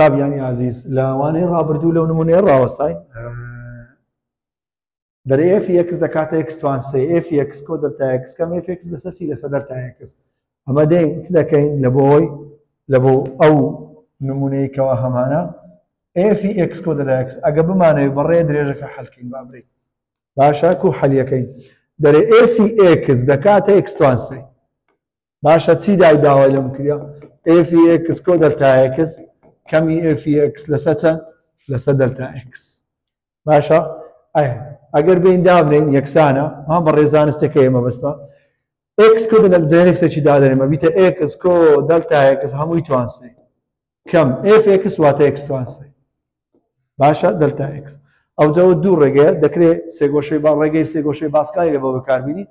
قوتابیانی عزیز لەوانەیە ڕابردوو لەو نمونەیە ڕاوەستاین دەرێ f(x) دەکاتە x توان 3 f(x) کۆ دەلتا x کەم f(x) لەسەر چی لەسەر دەلتا x ئەمە دێین چ دەکەین لە بۆ ئەو نمونەی کەوا هەمانە f(x) کۆ دەلتا x ئەگە بمانەوێت بەڕێ درێژەکە حەلکەین بابرێ باشە کو حەلیەکەین دەرێ f(x) دەکاتە x توان 3 باشە چی داوای لەم کردیا f(x) کۆ دەلتا x کەمی f(x) لەسەر چەند لەسەر دەلتا x باشە ئەگەر بین دابنین یەکسانە بە ڕێزانستێکە ئێمە بەستە x کۆ جێرێکسێکی دادەنێمە بیتە x کۆ دەلتا x هەمووی توان 3 کەم f(x) واتە x توان 3 باشە دەلتا x ئەوجەوە دوو ڕێگەیە دەکرێت ڕێگەی سێگۆشەی باسکاری لەبەوە بەکاربینی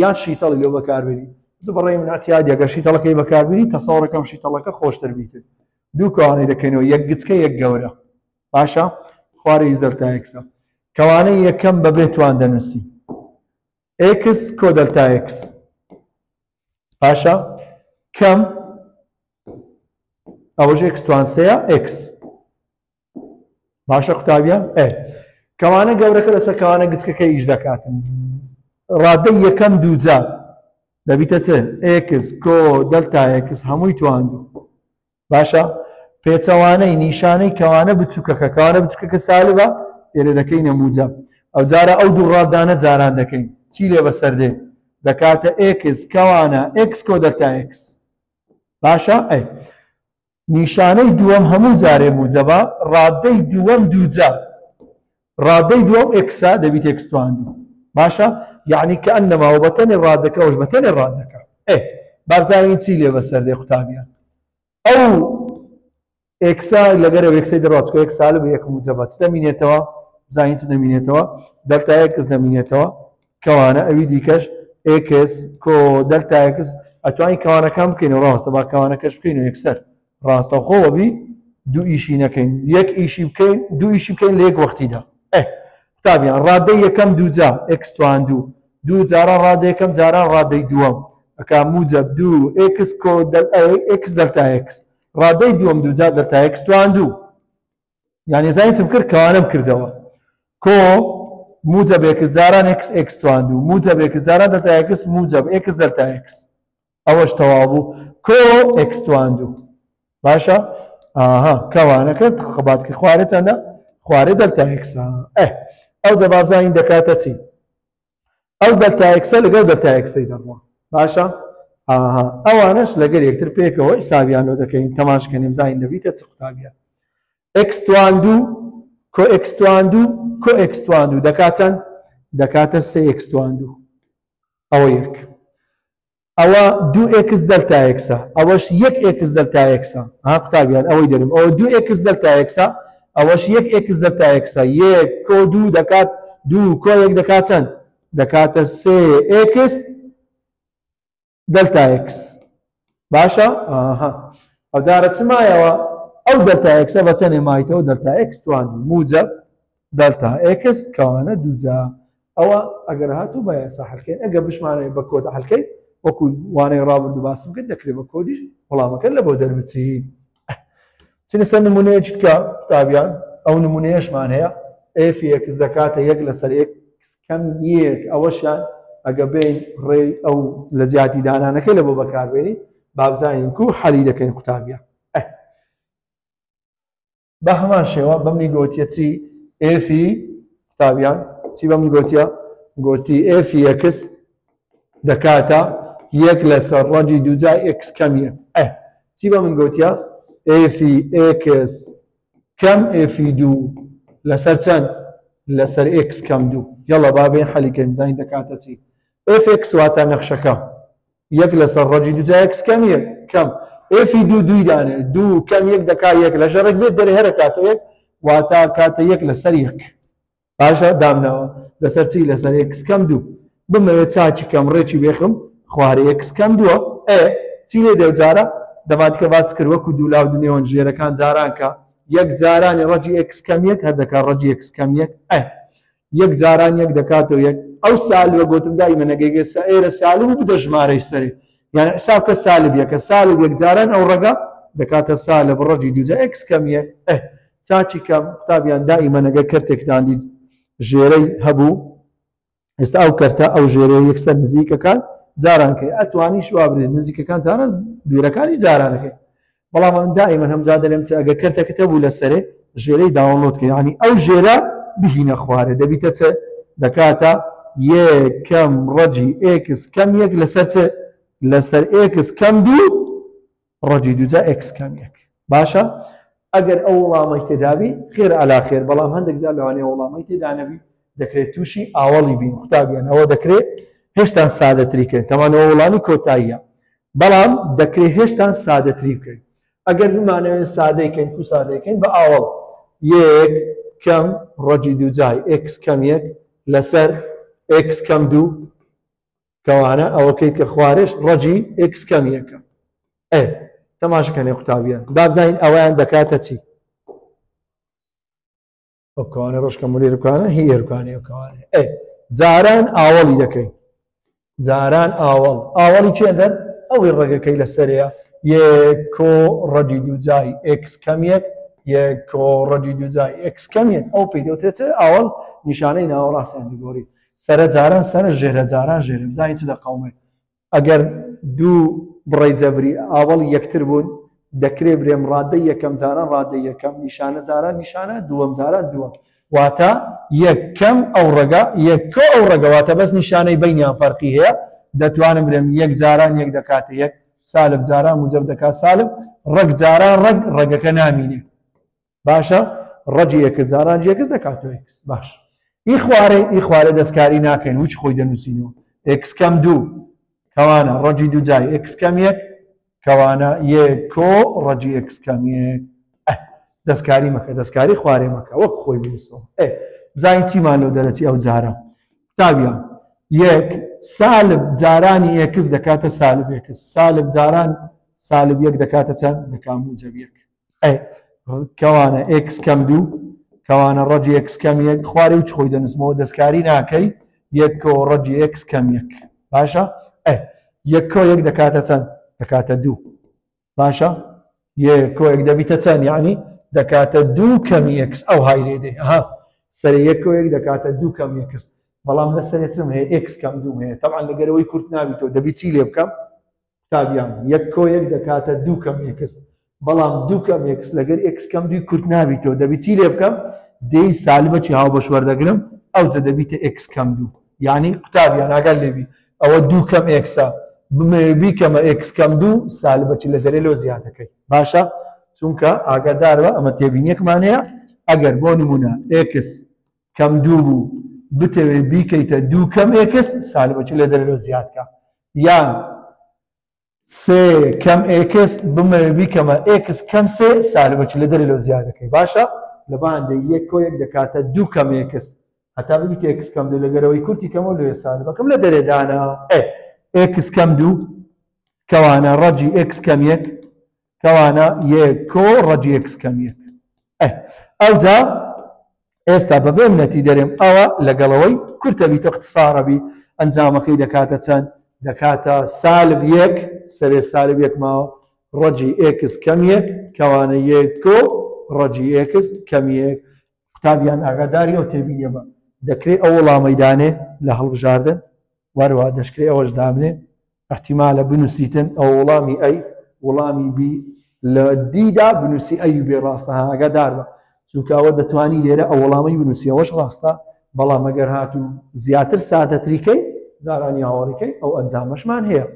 یان شیتەڵی لێو بەکاربینی دوو بەڕێی من ئەتیادی ئەگەر شیتەڵەکەی بەکاربینی تەسەوڕەکەم شیتەڵەکە خۆشتر بیتر دوو کەوانەی دەکەینەوە یەک گچکە یەک گەورە باشە خوارە هیچ دەلتا x کەوانەی یەکەم بەبێ توان دەنووسی x کۆ دەلتا x باشە کەم ئەوەش x توان 3 x باشە قوتابیان کەوانە گەورەکە لەسەر کەوانە گچکەکە ئیش دەکاتن ڕادەی یەکەم دووجار دەبیتە چ x کۆ دەلتا x هەمووی توان دوو باشە پێچەوانەی نیشانەی کەوانە بچووکەکە کەوانە بچووکەکە سالبە لێرە دەکەینە موجب ئەو جارە ئەو دوو ڕاددانە جاران دەکەین چی لێ بەسەر دێ دەکاتە x کەوانە x کۆ دەلتا x باشە نیشانەی دووەم هەموو جارێ موجبە ڕادەی دووەم دووجار ڕادەی دووەم x دەبیت x توان دوو باشە یعنی کەئەنەما و بەتەنێ ڕادەکە وەش بەتەنێ ڕادەکە بارزانین چی لێ بەسەر دێ قوتابیان ئەو ئێکسا لەگەرەوە یەکسەی دەڕات چکە یەک سالب یەک موجبە چ دەمینێتەوە زاین چ دەمینێتەوە دەلتا x دەمینێتەوە کەوانە ئەوی دیکەش x کۆ دەلتا x ئەتوانین کەوانەکان بکەینەوە ڕاستە با کەوانەکەش بکەینەوە یەکسەر ڕاستەوخۆوە بی دوو ئیشی نەکەین یەک ئیشی بکەین دوو ئیشی بکەین لە یەک وەختیدا قوتابیان ڕادەی یەکەم دووجا x توان دوو جاران ڕادەی یەکەم جاران ڕادەی دووەم ئەکا موجب دوو x کۆ x دەلتا x ڕادەی دووەم دووجار دەلتا x توان دوو یعنی زانیتم کرد کەوانەم کردەوە کۆ موجبێک جاران x توان دوو موجبێک جاران دەلتا x موجب x دەلتا x ئەوەش تەواو بوو کۆ x توان دوو باشە کەوانەکە خەباتکە خوارێ چەندە خوارێ دەلتا x ئەو جەبابزانین دەکاتە چی ئەو دەلتا x لەگەڵ دەلتا x دەڕوە باشە ئەوانش لەگەر یەکتر پێکەوە حسابیانەوە دەکەین تەماشکەنیم زین دەبیتە چ قوتابیان x توان دوو کۆ x توان دوو کۆ x توان دوو دەکات چەند دەکاتە 3x توان دوو ئەوە یەک ئەوە 2x دەلتا x ئەوەش 1x دەلتا x قوتابیان ئەوەی دەرم ئەوە 2x دەلتا x ئەوەش 1x دەلتا x یەک کۆ دوو دەکات دوو کۆ یەک دەکات چەند دەکاتە 3x دەلتا x باشە ئەو دارە چمایەوە ئەو دەلتا x بەتەنێ مایتەوە دەلتا x توان دوو موجب دەلتا x کەوانە دووجا ئەوە ئەگەر هاتوو بە یاسا حەلکەین ئەگەر بشمانەوە بە کۆتە حەلکەین وەکو وانەی ڕابردوو باسم کرد دەکرێت بە کۆدیش وەڵامەکە لە بۆ دەربچین چنە سەر نمونەیەکی کە قوتابیان ئەو نمونەیەشمان هەیە f(x) دەکاتە یەک لەسەر x کەم یەک ئەوەشیان ئەگە بین ڕێی ئەو لە جیاتی دانانەکەی لە بۆ بەکاربێنی بابزانین و حەلی دەکەین قوتابیان بە هەمان شێوە بەمنی گوتیە چی ئێفی قوتابیان چی بەمنی گوتیە گوتی f(x) دەکاتە یەک لەسەر ڕەجی دووجای x کەمیە چی بە من گوتیە f(x) کەم f(2) لەسەر چەند لەسەر x کەم دوو یاڵە بابێن حەلیکەین زین دەکاتە چی f(x) واتە نەخشەکە یەک لەسەر ڕەجی دووجای x کەمیە کەم f(2) دووی دانێ دوو کەم یەک دەکات یەک لە ژەڕێک بێت دەرێ هەرە کاتە یەک واتە کاتە یەک لەسەر یەک باشە دامنەوە لەسەر چی لەسەر x کەم دوو بمەوێت چاچی کەم ڕێکی بێخم خوارێ x کەم دووە چی لێ دەوجارە دەماتکە باس کرد وەکو دوولاو دنێوەن ژێرەکان جاران کە یەک جارانی ڕەجی x کەم یەک هەر دەکات ڕەجی x کەم یەک یەک جاران یەک دەکاتەوە یەک ئەو سالبە گوتم دایمە نەگەیگە ئێرە سالب و بدە ژمارەی سەرێ یعنی حساب کە سالب یەکە سالب یەک جاران ئەو ڕەگە دەکاتە سالب ڕەجی دووجا x کەم یەک چاچی کەم قوتابیان دائیمەن ئەگەر کەرتێکتاندی ژێرەی هەبوو ئێستا ئەو کەرتە ئەو ژێرەی یەکسەر نزیکەکان جارانکەی ئەتوانی شوابرێت نزیکەکان جاران دوورەکانی جارانەکەی بەڵام من دائیمەن هەمجا دەڵێم ئەگەر کەرتەکەتە بوو لەسەرێ ژێرەی داوەڵۆدکە یعنی ئەو ژێرە بهینە خوارێ دەبیتە چ دەکاتە یەکەم ڕەجی x کەم یەک لەسەر چ لەسەر x کەم دوو ڕەجی دووجا x کەم یەک باشە ئەگەر ئەو وەڵامی تێدابی خێر ئەلا خێر بەڵام هەندێک جار لەوانەیە وەڵامی تێدا نەبی دەکرێت تووشی ئاوەڵی بین قوتابیان ئەوە دەکرێت هێشتا سادەتریکەن تەمانەوە وەڵامی کۆتاییە بەڵام دەکرێت هێشتا سادەتری بکەین ئەگەر بمانەوێت سادەیکەین و سادەیکەین بە ئاوەڵ یەک کەم ڕەجی دووجای x کەم یەک لەسەر x کەم دوو کەوانە ئەوەکەیت کە خوارش ڕەجی x کەم یەکە تەماشەکەنێ قوتابیان بابزانین ئەویان دەکاتە چی ئەوکەوانە ڕۆژکەمولی ڕووکانە هی ێرکوانێ ئەوکەوانێ جاران ئاوەڵی دەکەین جاران ئاوەڵی چێدەن ئەوەی ڕێگەکەی لەسەرەیە یەک کۆ ڕەجی دووجای x کەم یەک یەک کۆ ڕەجی دووجای x کەم یەک ئەو پێی دەوترێت ئاوەڵ نیشانەی ناوەڕاستیان دەگۆڕیت سەرە جاران سەرە ژێرە جاران ژێرە بزانین چ دەقەومێت ئەگەر دوو بڕی جەبری ئاوەڵ یەکتر بوون دەکرێت برێم ڕادەی یەکەم جاران ڕادەی یەکەم نیشانە جاران نیشانە دووەم جاران دووەم واتە یەکەم ئەو ڕێگە یەکۆ ئەو ڕێگەواتە بەس نیشانەی بینیان فەرقی هەیە دەتوانم برێم یەک جاران یەک دەکاتە یەک سالب جاران موجب دەکات سالب ڕەگ جاران ڕێگەکە نامینێ باشە ڕەجی یەکس جاران یەکس دەکاتەوە یەکس باش ئی خوارێ دەستکاری ناکەین وچ خۆی دەنووسینەوە x کەم دوو کەوانە ڕەجی دووجای x کەم یەک کەوانە یەک کۆ ڕەجی x کەم یەک دەستکاری مەکە دەستکاری خوارێ مەکە وەک خۆی بنووسەوە بزانین چیمان لەو دەرەچی ئەو جارە قوتابیان یەک سالب جارانی x دەکاتە سالب x سالب جاران سالب یەک دەکاتە چەند دەکات موجب یەک کەوانە x کەم دوو کەوانە ڕەجی x کەم یەک خوارێ وچ خۆی دەنووسمەوە دەستکاری ناکەی یەک کۆ ڕەجی x کەم یەک باشە یەک کۆ یەک دەکاتە چەند دەکاتە دوو باشە یەک کۆ یەک دەبیتە چەند یعنی دەکاتە دوو کەمی x ئەو های لێدێ سەر یەک کۆ یەک دەکاتە دوو کەمی x بەڵام لەسەر چم هەیە x کەم دوو هەیە تەبعاً لەگەرەوەی کورت نابیتەوە دەبی چی لێ بکەم قوتابیان یەک کۆ یەک دەکاتە دوو کەمی x بەڵام دوو کەم x لەگەر x کەم دووی کورت نابیتەوە دەبی چی لێ بکەم دەی سالبەکی هاو بەش وەردەگرم ئەو جە دەبیتە x کەم دوو یعنی قوتابیان ئاگەر لێبی ئەوە دوو کەم xە بیکەمە x کەم دوو سالبەکی لە دەرێ لۆ زیاتەکەی باشە چونکە ئاگادارەوە ئەمە تێبینیەکمان هەیە ئەگەر بۆ نمونە x کەم دوو بوو بتەوێت بیکەیتە دوو کەم x سالبەکی لە دەرێ لۆ زیاتکە یان سێ کەم x بمەوێت بیکەمە x کەم سێ سالبەکی لە دەرێ لۆ زیاتەکەی باشە لەباندا یەک کۆ یەک دەکاتە دوو کەم x هەتا ببیتە x کەم دوو لەگەرەوەی کورتی کەمەوە لێ سالبەکەم لە دەرێدانا x کەم دوو کەوانە ڕەجی x کەم یەک کەوانە یەک کۆ ڕەجی x کەم یەک ئەوجا ئێستا بەبێ منەتی دەرێم ئەوە لەگەڵەوەی کورتە بیتە اختصارەبی ئەنجامەکەی دەکاتە چەند دەکاتە سالب یەک سەرێ سالب یەک ماوە ڕەجی x کەم یەک کەوانە یەک کۆ ڕەجی x کەم یەک قوتابیان ئاگاداری ئەو تێبینیە بە دەکرێت ئەو وەڵامەیدانێ لە هەڵبژاردن وەروە دەشکرێت ئەوەش دابنێ احتیمالە بنووسیتن ئەو وەڵامی ئەی وەڵامی بی لە دیدا بنووسی ئەی بێ ڕاستە ئاگادار بە چونکە ئەوە دەتوانی لێرە ئەو وەڵامی بنووسی ئەوەش ڕاستە بەڵام ئەگەر هاتوو زیاتر سادەتریکەی دارانی هاوڵیکەی ئەو ئەنجامەشمان هەیە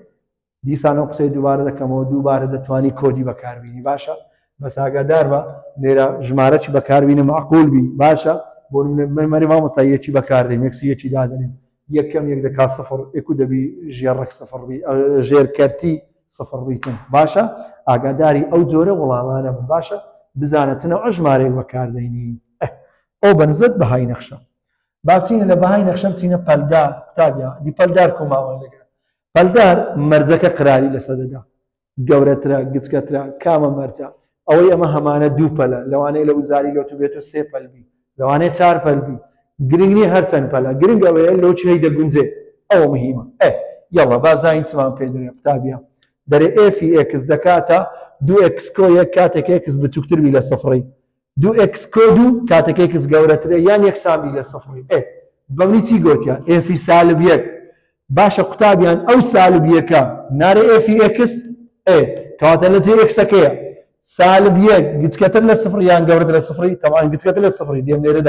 دیسان ئەو قسەی دووبارە دەکەمەوە دووبارە دەتوانی کۆدی بەکاربیینی باشە بەس ئاگادار بە لێرە ژمارەی بەکاربیینە معقول بی باشە بۆ مەمەری مامۆستاییەکی بەکاردێن یەکسیەکی دادنێن یەکەم یەک دەکات سفر ئێکو دەبی ژێڕێک سفر بی ژێرکەرتی سفر بیتن باشە ئاگاداری ئەو جۆرە وەڵامانە باشە بزانەتنە ئەو ژمارەی بەکاردەینی ئەو بەنسبەت بەهای نەخشە باچینە لە بەهای نەخشەم چینە پەلدار قوتابیان دی پەلدار کۆماوە لەگەر پەلدار مەرجەکە قراری لەسەدەدا گەورەترە گچکەترە کامە مەرجە ئەوەی ئەمە هەمانە دوو پەلە لەوانەیە لە وزاری لۆتو بێتە سێ پەلبی لەوانەیە چار پەلبی گرنگی هەرچەند پەلە گرنگ ئەوەیە لەو چی دەگونجێ ئەوە مهمە یاڵە بازانین چمان پێ دەرێ قوتابیان دەرێ ئێفی x دەکاتە دو اكس كو يك كاتك اكس بتكتر بلا صفري دو اكس كو دو كاتك اكس جورتري يعني يكسام بلا صفري ايه بمني تي قلت يا ايه في سالب يك باشا قطابيان او سالب يكا ناري ايه في اكس ايه كواتل زي اكس كيا سالب يك قد كتر للصفر يعني جورت للصفري طبعا قد كتر للصفري دي من يرد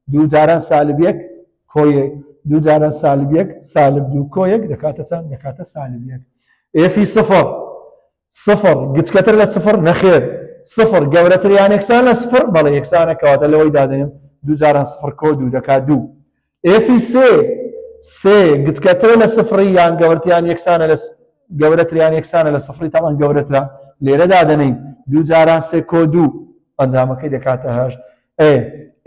دو زاران سالب يك كو يك دو زاران سالب يك سالب دو كو يك دكاتا سالب يك ايه في صفر قد كتر للصفر نخير صفر جورت يعني اكسان للصفر بلا يكسان كواتل لو يدادني دو زاران صفر كو دو دكا دو ايه في سي قد كتر للصفر يعني جورت يعني اكسان جورت يعني اكسان للصفر طبعا جورت ليرة دادني دو زاران سي كو دو انزام كده كاتهاش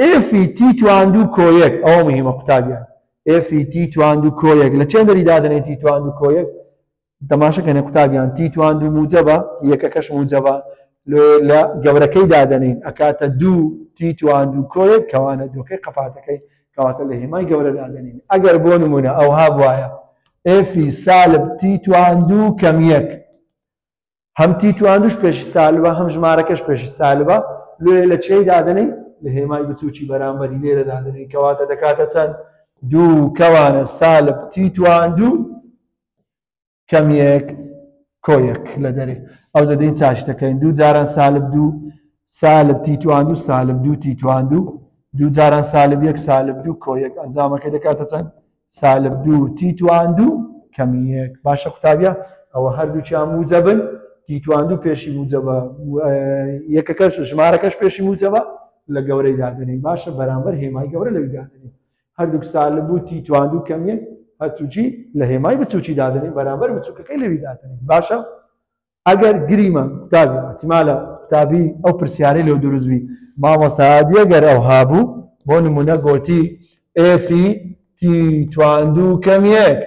ايه في تي تو اندو كويك او مهمة قطابيا ايه في تي تو اندو كويك لچند داري دادني تي تو اندو كويك تماشا كان قطابيا تي تو اندو موجبة يككش موجبة لا جوركي دادني اكاتا دو تي تو اندو كويك كوانا دو كي قفاتكي كواتا اللي ما جور دادني اگر بونمونا او هابوايا ايه في سالب تي تو اندو كميك هم تي تو اندوش پیش سالبه هم جماركش پیش سالبه لچه دادني لهمای بچوچی برانبری لێرە دادنی کەواتە دەکاتە چەند دوو کەوانە سالب تی توان دوو کەمیەک کۆیەک لە دەرێ ئەو دەدەین چاش دەکەین دوو جاران سالب دوو سالب تی توان دوو سالب دوو تی توان دوو جاران سالب یەک سالب دوو کۆیەک ئەنجامەکە دەکاتە چەند سالب دوو تی توان دوو کەمیەک باشە قوتابیە ئەوە هەردووچیان موجەبن تی توان دوو پێشی موجەبە یەکەکەش ژمارەکەش پێشی موجەبە لە گەورەی دادنی باشە بەرامبەر هێمای گەورە لەوی دادنی هەردووک سالب بوو تی توان دوو کەمیەک هەرچووچی لە هێمای بچووکی دادنی بەرامبەر بچووکەکەی لەوی دادنی باشە ئەگەر گریمە قوتابی احتیمالە قوتابی ئەو پرسیارەی لەو دروستبی مامۆستا هادیە گەر ئەو هابوو بۆ نمونە گۆتی ئێفی تی توان دوو کەمیەک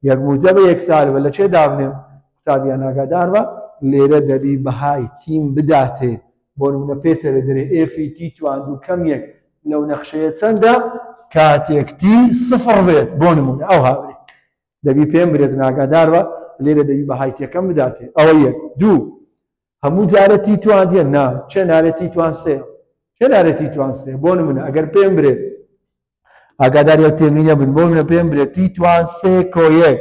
یەک موجەبە یەک سالبە لە چێ دابنێم قوتابیان ئاگادار بە لێرە دەبی بەهای تیم بداتێ بۆ نمونە پێتەرە دەرێ ئێفی تی توان دوو کەمیەک لەو نەخشەیە چەندە کاتێک تی سفر بێت بۆ نمونە ئەو هاوێ دەبی پێم برێت ئاگادار بە لێرە دەبی بەهای تێکەم بداتێ ئەوە یەک دوو هەموو جارە تی توان دیە نا چێ نارێت تی توان سێ چێ نارێت تی توان سێ بۆ نمونە ئەگەر پێم برێت ئاگاداری ئەو تێمینە بن بۆ منە پێم برێت تی توان سێ کۆیەک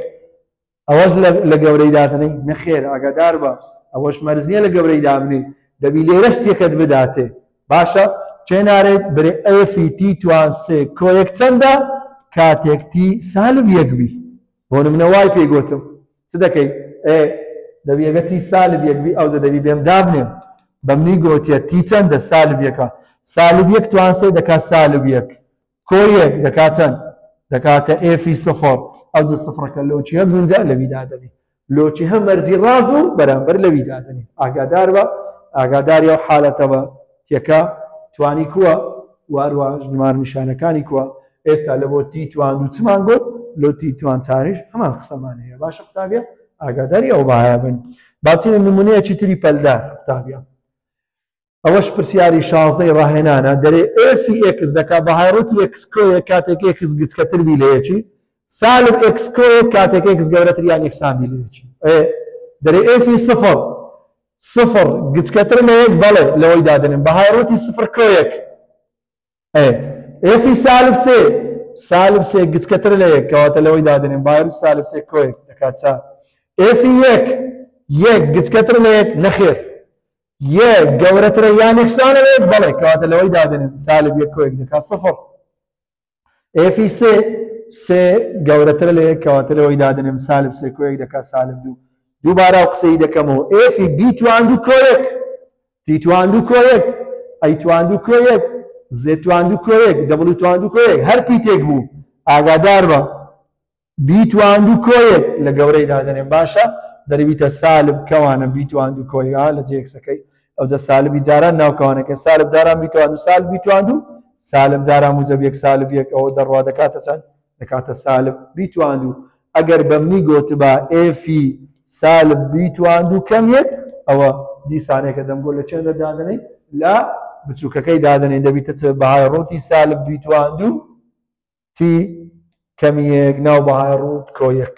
ئەوەش لە گەورەی داتنەی نەخێر ئاگادار بە ئەوەش مەرز نییە لە گەورەی دابنێ دەبی لێرەش تێکت بداتێ باشە چێ نارێت برێ ئێفی تی توان سێ کۆیەک چەندە کاتێک تی سالب یەک بی بۆ نمونە وای پێی گوتم چ دەکەی دەبی ئەگە تی سالب یەک بی ئەو دەبی بێم دابنێم بەمنی گوتیە تی چەندە سالب یەکە سالب یەک توان سێ دەکات سالب یەک کۆیەک دەکات چەند دەکاتە ئێفی سفر ئەو دو سفرەکە لۆچی هەم گونجا لەوی دادنی لۆچی هەم مەرجی ڕاز و بەرامبەر لەوی دادنی ئاگادار بە ئاگاداری ئەو حالەتەوە تێکە توانی کووە واروە ژمار نیشانەکانی کووە ئێستا لە بۆ تی توان دوو چمان گوت لۆ تی توان چاریش هەمان قسەمان هەیە باشە قوتابیە ئاگاداری ئەو باە بن باچینە نمونەیەکی تری پەلدار قوتابیە ئەوەش پرسیاری 16 ڕاهێنانە دەرێ ئێفی ئێکس دەکات بە هایڕوتی ئێکس کۆیە کاتێک ئێکس گچکەتر بی لە یەکی سالب ئێکس کۆیە کاتێک ئێکس گەورەتریان یەکسان بی لە یەکی دەرێ ئێفی صفر گچکەتر لە یەک بەڵێ لەوەی دادنن بە هایڕوتی صفر کۆیەک ئێفی سالب سێ گچکەتر لە یەک کەواتە لەوەی دادنن بە هایڕوتی سالب سێ کۆیەک دەکات چا ئێفی یەک گچکەتر لە یەک نەخێر یەک گەورەترە یان یەکسانە لە یەک بەڵێ کەواتە لەوەی دادنن سالب یەک کۆیەک دەکات صفر ئێفی سێ گەورەتر لە یەک کەواتە لەوەی دادنن سالب سێ کۆیەک دەکات سالب دوو دووبارە ئەو قسەی دەکەمەوە ئێفی بی توان دوو کۆیەک تی توان دوو کۆیەک ئەی توان دوو کۆیەک زێ توان دوو کۆیەک دەبڵ توان دوو کۆیەک هەر پیتێک بوو ئاگادار بە بی توان دوو کۆیەک لە گەورەی دادنێن باشە دەرەبیتە سالب کەوانە بی توان دوو کۆیەک لە جێکسەکەی ئەو دە سالبی جاران ناوکەوانەکە سالب جاران بی توان دوو سالب بی توان دوو سالب جاران موجب یەک سالب یەک ئەوە دەڕوا دەکاتە چەند دەکاتە سالب بی توان دوو ئەگەر بەمنی گوتبە ئێفی سالب بی توان دوو کەمیەک ئەوە دیسانێکە دەمگۆ لە چێندە دادنەی لە بچووکەکەی دادنێ دەبیتە چ بەهای ڕووتی سالب بی توان دوو تی کەمیەک ناو بەهای ڕووت کۆیەک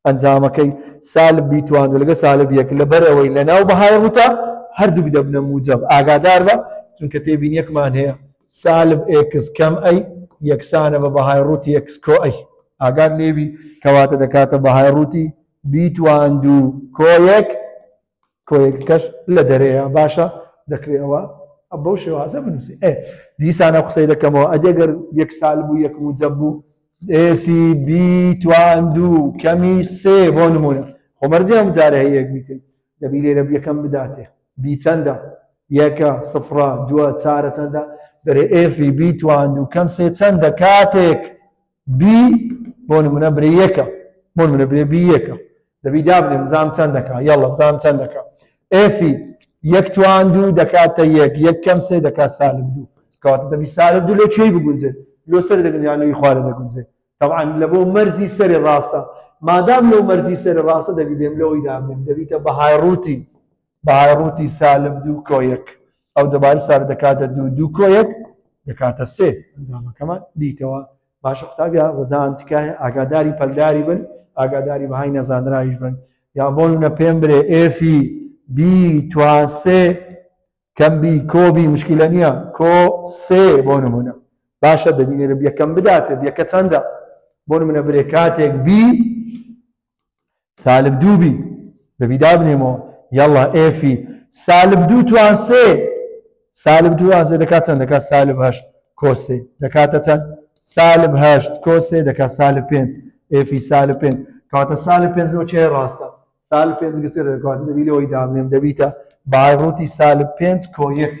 ئەنجامەکەی سالب بی تواندوو لەگە سالب یەک لەبەرەوەی لەناو بەهای ڕووتە هەردووک دەبنە موجب ئاگادار بە چونکە تێبینیەکمان هەیە سالب ئێکس کەم ئەی یەکسانە بە بەهای ڕووتی ئێکس کۆ ئەی ئاگاد لێبی کەواتە دەکاتە بەهای ڕووتی بی تواندوو کۆیەکەش لە دەرەیە باشە دەکرێتەوە بەو شێوازە بنووسی دیسانە قسەی دەکەمەوە ئەدەگەر یەک سالب و یەک موجب بوو ئێفی بی تواندوو کەمی سێ بۆ نمونە خۆمەرجیان جارە هەیە یەک بیتن دەبی لێرە یەکەم بداتێ بی چەندە یەکە سفرە دووە چارە چەندە دەرێ ئێفی بی تواندوو کەم سێ چەندە کاتێک بی بۆ نمونە برێ یەکە بۆ نمونە برێ بی یەکە دەبی دابنێ بزانم چەند دەکا یەڵە بزانم چەند دەکا ئێفی یەک تواندوو دەکاتە یەک کەم سێ دەکات سالب دوو کەواتە دەبی سالب دوو لێ بگونجێت لۆ سەر دەگەنیانەوەی خوارە دەگونجێت طبعا لە بۆ مەرجی سەری ڕاستە مادام لەو مەرجی سەری ڕاستە دەبی بێم لەوەی دابنێم دەبیتە بەهای ڕووتی سالب دوو کۆیەک ئەو جەباری سار دەکاتە دوو کۆیەک دەکاتە سێ ئەنجامەکەمان دیتەوە باشە قوتابیان ڕەجان تکایە ئاگاداری پەلداری بن ئاگاداری بەهای نەزانرایش بن یا بۆ نمونە پێم برێ ئێفی بی توان سێ کەم بی کۆ بی مشکلە نییە کۆ سێ بۆ نمونە باشە دەبینێرە یەکەم بداتێ یەکە چەندە بۆ نمونە برێ کاتێک بی سالب دوو بی دەبی دابنێمەوە یەڵا ئێفی سالب دوو توان سێ سالب دوو توان سێ دەکات چەند دەکات سالب هەشت کۆ سێ دەکاتە چەند سالب هەشت کۆ سێ دەکات سالب پێنج ئێفی سالب پێنج کەواتە سالب پێنج لۆ چێ ڕاستە سالب پێنج گسێ دەکات دەبی لەوەی دابنێم دەبیتە بەهای ڕووتی سالب پێنج کۆ یەک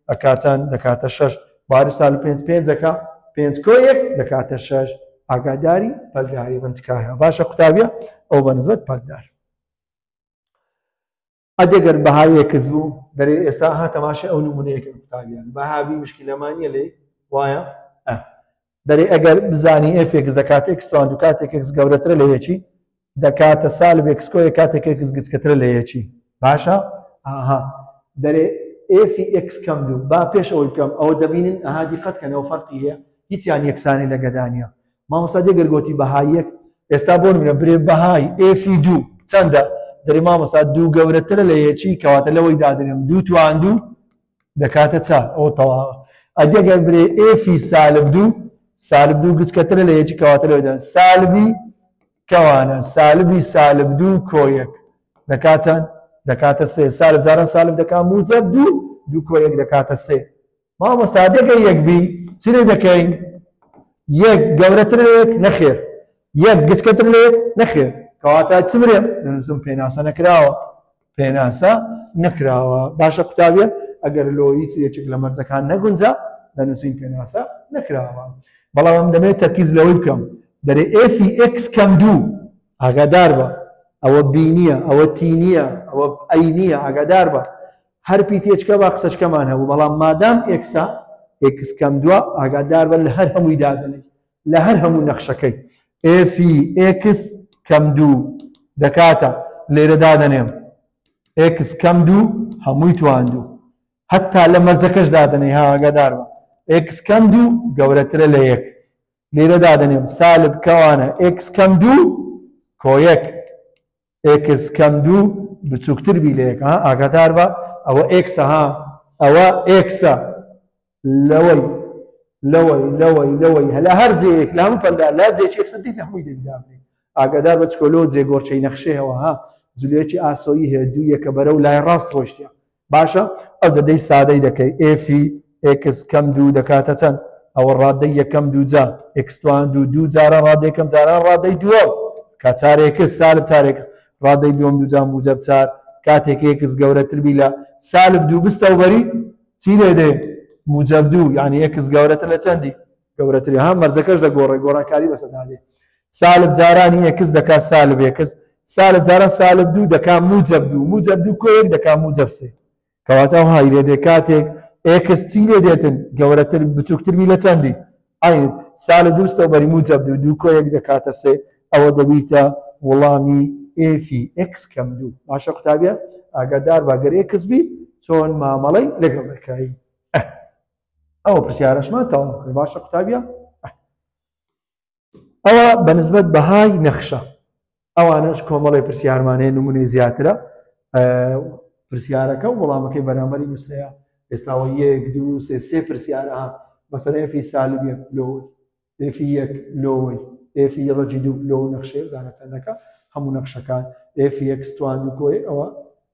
ئەکاتەن دەکاتە شەش باری سالب پێنج پێنج دەکا پێنج کۆ یەک دەکاتە شەش ئاگاداری پەلداری بنتکایە باشە قوتابیە ئەو بەنسبەت پەلدار ئەدەگەر بەهای یەکس بوو دەرێ ئێستا ها تەماشای ئەو نمونەیەکەن قوتابیان بەهابی مشکلەمانیە لێ وایە دەرێ ئەگەر بزانی ئێفێکس دەکات ئێکس تواندوو کاتێک ئێکس گەورەترە لە یەکی دەکاتە سالب ئێکس کۆ یەک کاتێک ئێکس گچکەترە لە یەکی باشە ئاها دەرێ ئێفی ئێکس کەم دوو با پێش ئەوەی بکەم ئەوە دەبینن ئەها دیقەتکەنەوە فەرقی هەیە هیچیان یەکسانی لە گەدانیە مامۆستا دێگەر گۆتی بەهای یەک ئێستا بۆ نمونە برێ بەهای ئێفی دوو چەندە دەری مامۆستا دوو گەورەترە لە یەکی کەواتە لەوەی دادنێم دوو تواندوو دەکاتە چار ئەوە تەواوە ئەدەگەر برێ ئێفی سالب دوو گچکەترە لە یەکی کەواتە لەوەی سالبی کەوانە سالبی سالب دوو کۆ یەک دەکاتەن دەکاتە سێ سالب جاران سالب دەکات موجب دوو کۆ یەک دەکاتە سێ مامۆستا دەگەر یەکبی چ لێ دەکەین یەک گەورەتر لە یەک نەخێر یەک گچکەتر لە یەک نەخێر کەواتە چ برێم دەنووسم پێناسە نەکراوە باشە قوتابیە ئەگەر لۆیی یەکێک لە مەرجەکان نەگونجا دەنووسین پێناسە نەکراوە بەڵام دەمێت تەرکیز لەوەی بکەم دەرێ ئێفی ئێکس کەم دوو ئاگادار بە ئەوە بی نییە ئەوە تی نییە ئەوە ئەی نییە ئاگادار بە هەر پیتێچکە با قسەشکەمان هەبوو بەڵام مادام ئێکسە ئێکس کەم دووە ئاگادار بە لە هەر هەمووی دادنێت لە هەر هەموو نەخشەکەی ئێفی ئێکس کەم دوو دەکاتە لێرە دادنێم ئێکس کەم دوو هەمووی تواندوو هەتا لە مەرجەکەش دادنێ ها ئاگادار بە ئێکس کەم دوو گەورەترە لە یەک لێرە دادنێم سالب کەوانە ئێکس کەم دوو کۆ یەک ئێکس کەم دوو بچووکتر بی لە یەک ئاگادار بە ئەوە ئێکسە ها ئەوە ئێکسە لەوەی هەلا هەر زێک لە هەموو پەلدا لا جێکی ئێکسە دیت هەمووی دەبی ئاگادار بە چکۆلۆ جێگۆرچەی نەخشەیەوە ها جولێکی ئاسۆیی هەیە دوو یەکە بەرەو لای ڕاست ڕۆشتیە باشە ئەو جەدەی سادەی دەکەی ئێفی ئێکس کەم دوو دەکاتە چەند ئەوە ڕادەی یەکەم دووجا ئێکس تواندوو دوو جارە ڕادەی یەکەم جاران ڕادەی دووە کات چارێکس سالب چارێکس ڕادەی دووەم دووجا موجب چار کاتێک ئێکس گەورەتر بی لە سالب دوو بستەوبەری چی لێ دێ موجب دوو یعنی ئێکس گەورەتر لە چەندی گەورەتری ها مەرجەکەش دەگۆڕێ گۆڕانکاری بەسەدادێ سالب جارانی ئێکس دەکات سالب ئێکس سالب جاران سالب دوو دەکات موجب دوو کۆ یەک دەکات موجب سێ کەواتە های لێ دێ کاتێک ئێکس چی لێ دێتن گەورەتر بچووکتر بی لە چەندی ئاین سالب دوو ستەوبەری موجب دوو کۆ یەک دەکاتە سێ ئەوە دەبیتە وەڵامی ئێفی ئێکس کەم دوو باشە قوتابیە ئاگادار باگەر ئێکس بی چۆن مامەڵەی لەگەڵ دەکایی ئەوە پرسیارەشمان تەواو کرد باشە قوتابیە ئەوە بەنسبەت بەهای نەخشە ئەوانش کۆمەڵی پرسیارمانەیە نمونەی زیاترە پرسیارەکە و وەڵامەکەی بەرامبەری نووسەیە ئێستاوە 1 2 3 سێ پرسیارە مەسەڵەن ئێفی سالب 1 لۆی ئێفی 1 لۆی ئێفی ڕەجی 2 لۆ نەخشەیە زانە چەندەکە هەموو نەخشەکان ئێفی x توان و کۆی ئەوە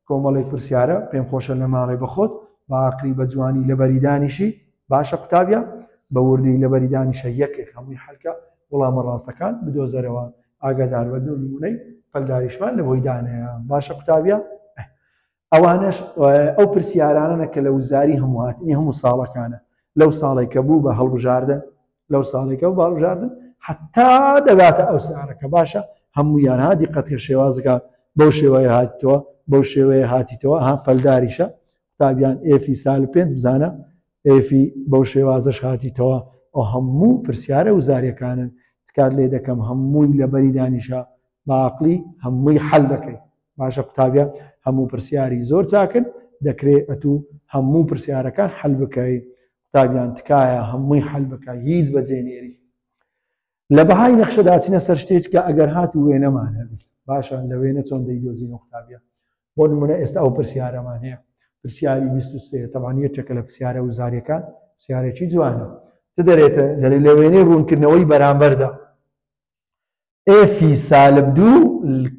کۆمەڵی پرسیارە پێم خۆشە لە ماڵی بەخۆت باقی بە جوانی لە بەریدانیشی باشە قوتابیان بە وردی لە بەریدانیشە یەکێک هەمووی حەلکە وەڵامە ڕاستەکان بدۆزەرەوە ئاگادار بە دوو نمونەی پەلداریشمان لە بۆی دانەیە باشە قوتابیان ئەوانش ئەو پرسیارانە کە لە وزاری هەموو هاتنی هەموو ساڵەکانە لەو ساڵی کە بوو بە هەڵبژاردن لەو ساڵێکە و باڵبژاردن حتا دەگاتە ئەو سارەکە باشە هەموویان ها دیقەتی شێوازەکە بەو شێوەیە هاتیتەوە بەو شێوەیە هاتیتەوە ها پەلداریشە قوتابیان ئێفی سال 5 بزانە ئێفی بەو شێوازەش هاتیتەوە ئەو هەموو پرسیارە وزاریەکانن تکات لێ دەکەم هەمووی لە بەریدانیشە باقلی هەمووی حەل دەکەی باشە قوتابیان هەموو پرسیاری زۆر چاکن دەکرێت ئەتوو هەموو پرسیارەکان حەل بکەیت قوتابیان تکایە هەمووی حەل بکە هیچ بەجێنێری لە بەهای نەخشەدا چینە سەر شتێک کە ئەگەر هات و وێنەمان هەبی باشە لە وێنە چۆن دەیدۆزین قوتابیان بۆ نمونە ئێستا ئەو پرسیارەمان هەیە پرسیاری 23 تەبان یەکێکە لە پرسیارە وزاریەکان پرسیارێکی جوانە چ دەرێتە دەرێت لە وێنەی ڕوونکردنەوەی بەرامبەردا ئێفی سالب 2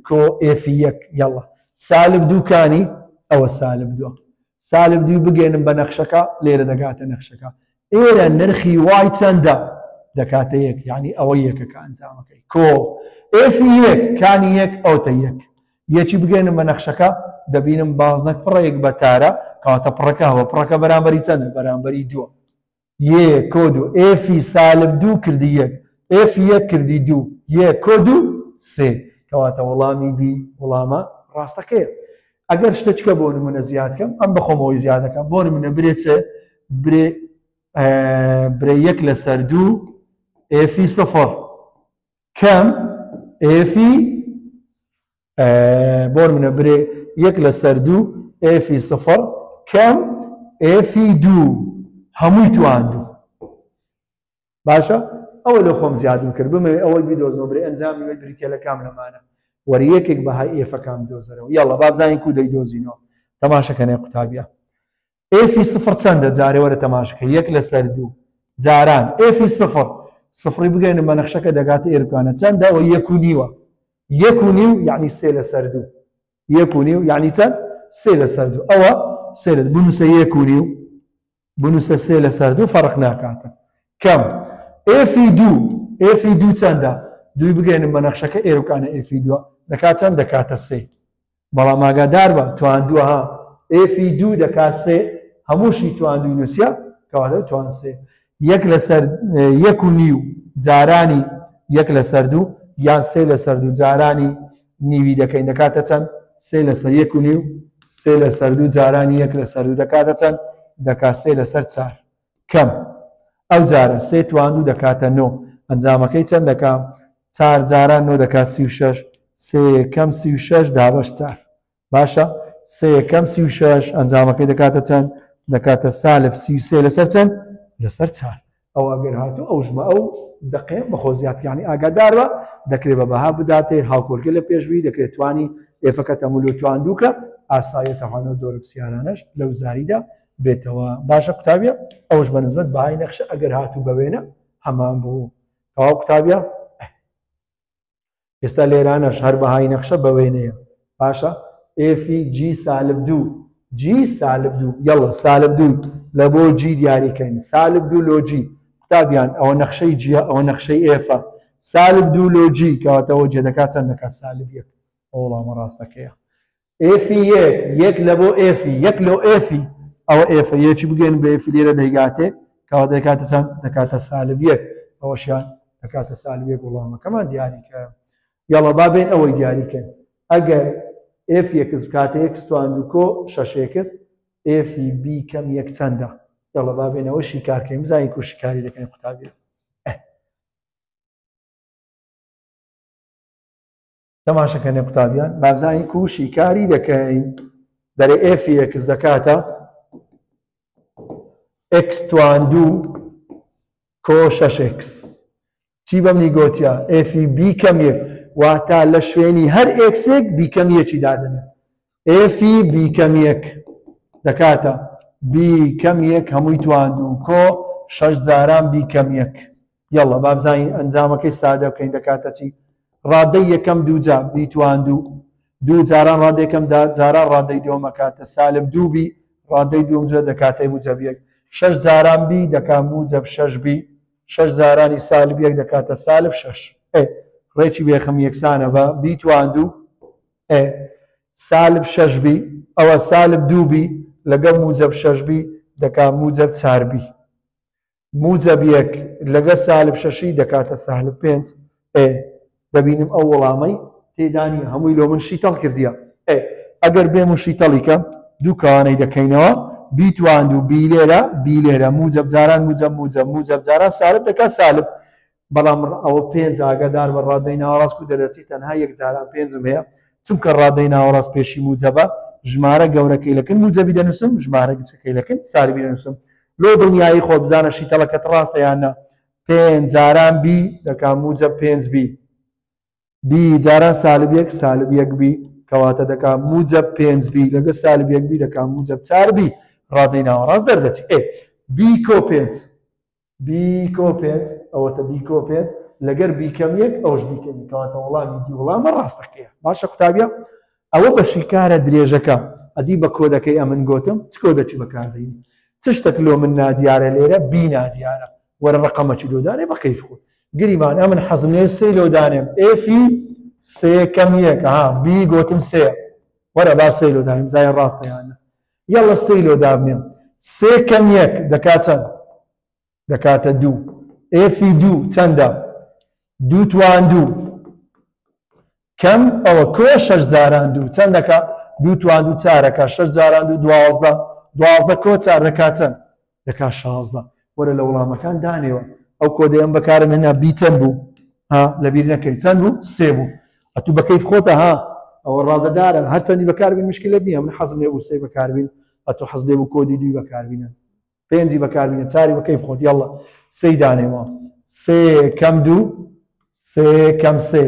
کۆ ئێفی 1 یاڵا سالب 2 کانی ئەوە سالب 2 سالب 2 بگەێنم بە نەخشەکە لێرە دەگاتە نەخشەکە ئێرە نرخی وای چەندە دەکاتە 1 یعنی ئەوە یەکەکە ئەنجامەکەی کۆ ئێفی 1 کانی 1 ئەوتە 1 یەکی بگەێنم بە نەخشەکە دەبینم بازنەک پڕەیەک بە تارە کاتە پڕەکەەوە پڕەکە بەرامبەری چەندە بەرامبەری 2 1 کۆ 2 ئێفی سالب 2 کردی 1 ئێفی 1 کردی 2 1 کۆ 2 3 کەواتە وەڵامی بی وەڵامە ڕاستەکەیە ئەگەر شتێکە بۆ نمونە زیادکەم ئەم بەخۆمەوەی زیادەکەم بۆ نمونە برێچە برێ 1 لەسەر 2 ئێفی 0 کەم ئێفی بۆ نمونە برێ 1 لەسەر 2 ئێفی 0 کەم ئێفی 2 هەمووی تواندوو باشە ئەوە لە خۆم زیادم کرد بمەوێ ئەوەی بیدۆزنەوە برێ ئەنجامی وێ بریتێلەکام لەمانە وەری یەکێک بەهای ئێفەکان دۆزەرەوە یاڵە بابزانین کو دەیدۆزینەوە تەماشەکەنێ قوتابیە ئێفی 0 چەندە جارێ وەرە تەماشەکە 1 لەسەر 2 جاران ئێفی 0 سفری بگەینم بە نەخشەکە دەگاتە ئێرکانە چەندە ئەوە 1.5 1.5 یعنی 3 لەسەر 2 1.5 یعنی چەند 3 لەسەر 2 ئەوە 3 بنووسە 1.5 بنووسە 3 لەسەر 2 فەرق ناکاتە کەم ئێفی 2 ئێفی 2 چەندە دوی بگەێنم بە نەخشەکە ئێرکانە ئێفی 2 دەکات چەند دەکاتە 3 بەڵام ئاگادار بە تواندووە ها ئێفی 2 دەکات 3 هەمووشی تواندوی نووسە کەواتە توان 3 1 لەسەر 1.5 جارانی 1 لەسەر 2 یان 3 لەسەر 2 جارانی نیوی دەکەین دەکاتە چەند 3 لەسەر 1.5 3 لەسەر 2 جارانی 1 لەسەر 2 دەکاتە چەند دەکات 3 لەسەر 4 کەم ئەو جارە 3 تواندوو دەکاتە 9 ئەنجامەکەی چەند دەکات 4 جاران 9 دەکات 36 3 کەم 36 دابەش 4 باشە 3 کەم 36 ئەنجامەکەی دەکاتە چەند دەکاتە سالب 33 لەسەر چەند لەسەر 4 ئەو ئەگەر هاتوو ئەو ژمە ئەو دقێ بەخۆ زیاتیانی ئاگادار بە دەکرێت بە بەها بداتێ هاوکۆرگە لە پێشوی دەکرێت توانی ئێفەکە تەمول و توانندووکە ئاسایەتەوانە زۆر پرسیارانەش لەو زاریدا بێتەوە باشە قوتابیە ئەوش بەنسبەت بەهای نەخشە ئەگەر هاتوو بەوێنە هەمان بوو ئەو قوتابیە ئێستا لێرانەش هەر بەهای نەخشە بەوێنەیە باشە ئێفی جی سالب 2 جی سالب 2 یەڵە سالب 2 لە بۆ جی دیاریکەین سالب 2 لۆ جی قوتابیان ئەوە نەخشەی جیە ئەوە نەخشەی ئێفە سالب 2 لۆ جی کەواتەوە جێ دەکات چەند دەکات سالب 1 وەڵامە ڕاستەکەیە ئێفی 1 لە بۆ ئێفی 1 لۆ ئێفی ئەوە ئێفە یەکی بگەین بە ئێفی لێرە دەیگاتێ کەواتە دەکاتە چەند دەکاتە سالب 1 ئەوەشیان دەکاتە سالب 1 وەڵامەکەمان دیاریکە یاڵە بابێن ئەوەی دیاریکەن ئەگەر ئێف یەکس بکاتە ئێکس تواندوو کۆ 6x ئێفی بی کەم 1 چەندە یاڵە بابێنەوە شیکارکەین بزانین کو شیکاری دەکەین قوتابیە تەماشەکەنێ قوتابیان بابزانین کو شیکاری دەکەین دەرێ ئێفی یەکس دەکاتە x تواندوو کۆ 6x چی بەمنی گۆتیا ئێفی بی کەم 1 واتە لە شوێنی هەر ئێکسێک بیکەمیەکی دادنێت ئێفی بیکەمیەک دەکاتە بیکەمیەک هەمووی تواندوو کۆ 6 جاران بیکەمیەک یاڵە با بزانین ئەنجامەکەی سادە بکەین دەکاتە چی ڕادەی یەکەم دووجار بیتواندوو دوو جاران ڕادەی یەکەم جاران ڕادەی دووەمەکاتە سالب دوو بی ڕادەی دووەم جوێ دەکاتەی موجەبیەک 6 جاران بی دەکات موجەب 6 بی 6 جارانی سالب یەک دەکاتە سالب 6 ڕێکی بێخەم یەکسانە بە بیتواندوو سالب 6 بی ئەوە سالب دوو بی لەگەڵ موجەب 6 بی دەکات موجەب 4 بی موجەب یەک لەگە سالب 6 دەکاتە سالب 5 دەبینم ئەو وەڵامەی تێدانی هەمووی لۆ من شیتەڵ کردیە ئەگەر بێم و شیتەڵیکە دوو کەوانەی دەکەینەوە بیتواندوو بی لێرە موجەب جاران موجەب جاران سالب دەکات سالب بەڵام ئەوە 5 ئاگادار بە ڕادەی ناوەڕاست و دەرەچی تەنها یەک جاران 5م هەیە چونکە ڕادەی ناوەڕاست پێشی موجەبە ژمارە گەورەکەی لەکن موجەبی دەنووسم ژمارە گچەکەی لەکن سالبی دەنووسم لۆ دڵنیایی خۆ بزانە شیتەڵەکەت ڕاستە یاننا 5 جاران بی دەکات موجەب 5 بی جاران سالب یەک سالب یەک بی کەواتە دەکات موجەب 5 بی لەگە سالب یەک بی دەکات موجەب 4 بی ڕادەی ناوەڕاست دەردەچی بی کۆ 5 ئەوەتە بی کۆ 5 لەگەر بیکەم یەک ئەوش بیکەمی کەواتە وەڵامی دی وەڵامە ڕاستەکەیە باشە قوتابیە ئەوە بە شیکارە درێژەکە ئەدی بە کۆدەکەی ئەمن گۆتم چ کۆدەکی بەکاردەین چ شتێک لۆ من نادیارە لێرە بی نادیارە وەرە ڕقەمەکی لۆدانێ بە کەیف خۆ گریمان ئەمن حەزم لێ سێ لۆدانێم ئێفی سێکەم یەک بی گۆتم سێ وەرە با سێ لۆدانیم زایە ڕاستەیانە یاڵە سێ لۆدابنێم سێکەم یەک دەکات چەند دەکاتە دوو ئێفی دوو چەندە دوو تواندوو کەم ئەوە کۆ 6 جاران دوو چەند دەکات دوو تواندوو چارەکە 6 جاران دوو 12 کۆ 4 دەکات چەند دەکات 16 وەرە لە وەڵامەکان دانێەوە ئەو کۆدەیەم بەکارم هێنا بی چەند بوو لەبیر نەکەی چەند بوو سێ بوو ئەتوو بەکەیف خۆتە ئەوە ڕادەدارە هەرچەندی بەکاربین مشکلت نییە من حەزم لێ بوو سێ بەکاربین ئەتوو حەز لێ بوو کۆدی دوی بەکاربینە 5 بەکاربینە 4 بەکەیف خۆت یاڵە سێی دانێەوە سێ کەم دوو سێ کەم سێ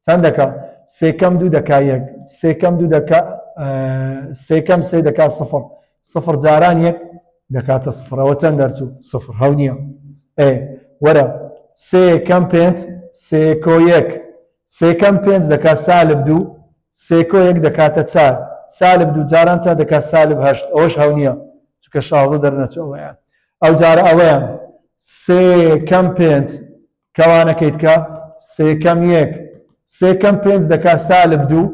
چەند دەکات سێ کەم دوو دەکات یەک سێ کەم دوو دەکات سێ کەم سێ دەکات سفر جاران یەک دەکاتە سفرەوە چەند دەرچوو سفر هەو نییە وەرە سێ کەم 5 سێ کۆ یەک سێ کەم 5 دەکات سالب دوو سێ کۆ یەک دەکاتە 4 سالب دوو جاران چەند دەکات سالب 8 ئەوەش هەو نییە چونکە 16 دەرنەچوو ئەوەیان ئەو جارە ئەوەیان سێ کەم 5 کەوانەکەیت کە سێ کەم یەک سێ کەم 5 دەکات سالب دوو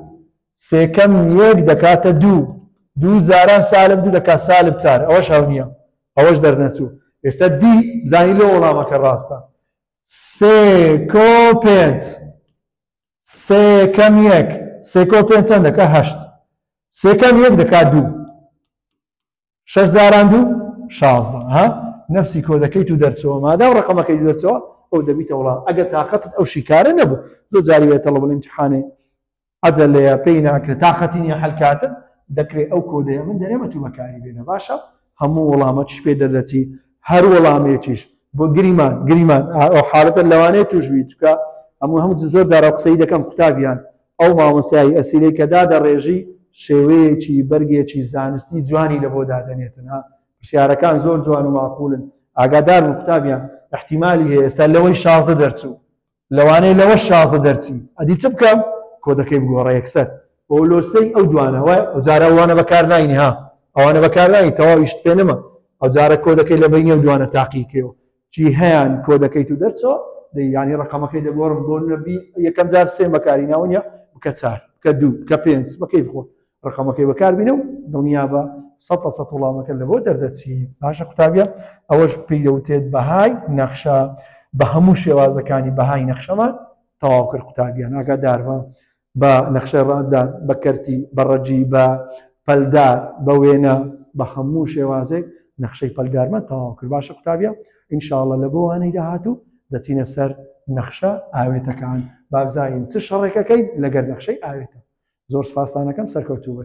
سێ کەم یەک دەکاتە دوو زاران سالب دوو دەکات سالب 4 ئەوەش هەو نییە ئەوەش دەرنەچوو ئێستا دی زانی لۆ وەڵامەکە ڕاستە سێ کۆ 5 سێ کەم یەک سێ کۆ 5 چەند دەکات 8 سێ کەم یەک دەکات 2 6 زاران 2 16 نفسی کۆدەکەی تو دەرچەوە مادام ڕقەمەکەی دەرچەوە ئەو دەبیتە وەڵام ئەگەر تااقەتت ئەو شیکارە نەبوو زۆر جاری وێتە لە بڵ امتحانێ ئەجەل لەیە پێی ناکرێت تااقەتی نییە حەلکاتن دەکرێت ئەو کۆدەیە من دەرێمە تو بەکاری بێنە باشە هەموو وەڵامەتیش پێ دەردەچی هەر وەڵامێکیش بۆ گریمان ئەو حاڵەتە لەوانەیە توشبی چکە هەموو زۆر جارە قسەی دەکەم قوتابیان ئەو مامۆستایی ئەسیلەی کە دادەڕێژی شێوەیەکی بەرگێکی زانستی جوانی لە بۆ دادەنێتن پرسیارەکان زۆر جوان و ماقولن ئاگادار و قوتابیان احتیمالی هەیە ئێستا لەوەی 16 دەرچوو لەوانەیە لەوە 16 دەرچی ئەدی چ بکەم کۆدەکەی بگۆڕە یەکسەر بۆ لۆسەی ئەو دوانە وای ئەو جارە ئەوانە بەکار ناینی ئەوانە بەکار ناین تەواویشت پێ نەما ئەو جارە کۆدەکەی لە بینی ئەو دوانە تاقیکەوە چی هەیەن کۆدەکەی تو دەرچەوە ینی ڕقەمەکەی دەگۆڕم بۆ نەبی یەکەم جار سێ بەکاری ناوەنیە بکە 4 بکە 2 بکە 5 بەکەی بخۆ ڕقەمەکەی بەکاربینە و دڵنیا بە 100 وڵامەکە لە بۆ دەردەچی باشە قوتابیە ئەوەش پێی دەوتێت بەهای نەخشە بە هەموو شێوازەکانی بەهای نەخشەمان تەواو کرد قوتابیان ئاگادار بە نەخشە ڕادان بە کەرتی بە ڕەجی بە پەلدار بە وێنە بە هەموو شێوازێک نەخشەی پەلدارمان تەواو کرد باشە قوتابیە ئینشاءڵڵا لە بۆ وانەی داهاتوو دەچینە سەر نەخشە ئاوێتەکان بابزانین چ شەڕێکەکەی لەگەر نەخشەی ئاوێتە زۆر سپاسانەکەم سەرکەوتوو